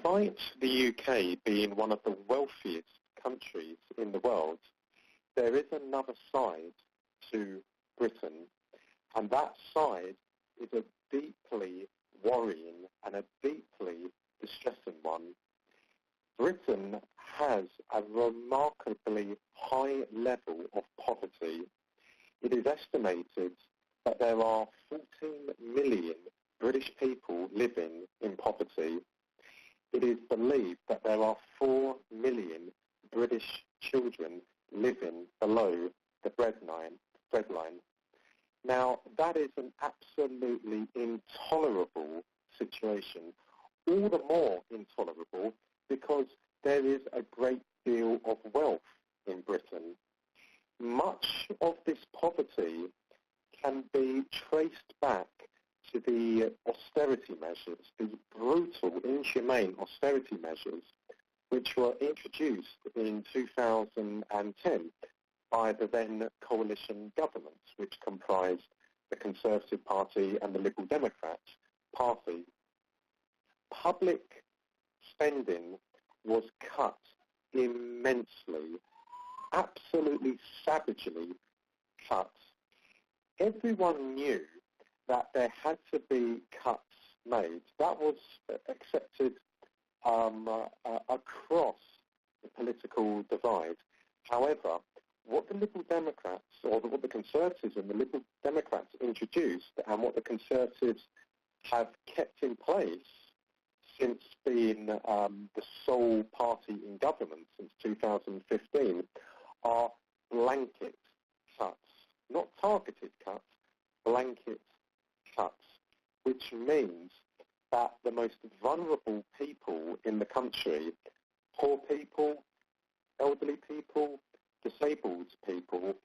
Despite the UK being one of the wealthiest countries in the world, there is another side to Britain, and that side is a deeply worrying and a deeply distressing one. Britain has a remarkably high level of poverty. It is estimated that there are 14 million British people living in poverty. It is believed that there are 4 million British children living below the breadline. Now, that is an absolutely intolerable situation, all the more intolerable because there is a great deal of wealth in Britain. Much of this poverty can be traced back to the austerity measures, the brutal, inhumane austerity measures, which were introduced in 2010 by the then coalition government, which comprised the Conservative Party and the Liberal Democrat Party. Public spending was cut immensely, absolutely savagely cut. Everyone knew that there had to be cuts made. That was accepted across the political divide. However, what the Liberal Democrats, or what the Conservatives and the Liberal Democrats introduced, and what the Conservatives have kept in place since being the sole party in government since 2015, are blanket cuts. Not targeted cuts, blanket cuts, which means that the most vulnerable people in the country, poor people, elderly people, disabled people,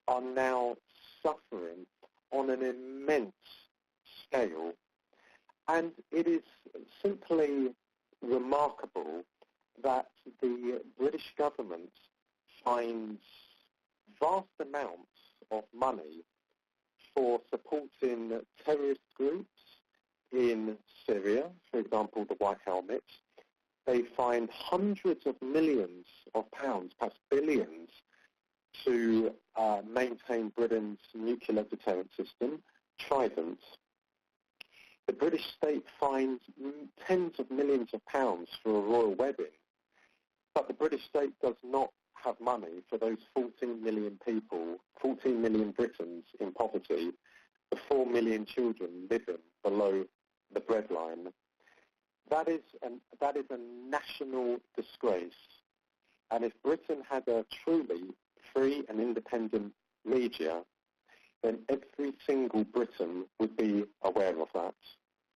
are now suffering on an immense scale. And it is simply remarkable that the British government finds vast amounts of money for supporting terrorist groups in Syria, for example, the White Helmets. They find hundreds of millions of pounds, perhaps billions, to maintain Britain's nuclear deterrent system, Trident. The British state finds tens of millions of pounds for a royal wedding, but the British state does not have money for those 14 million people, 14 million Britons in poverty, the 4 million children living below the breadline. That is a national disgrace. And if Britain had a truly free and independent media, then every single Briton would be aware of that.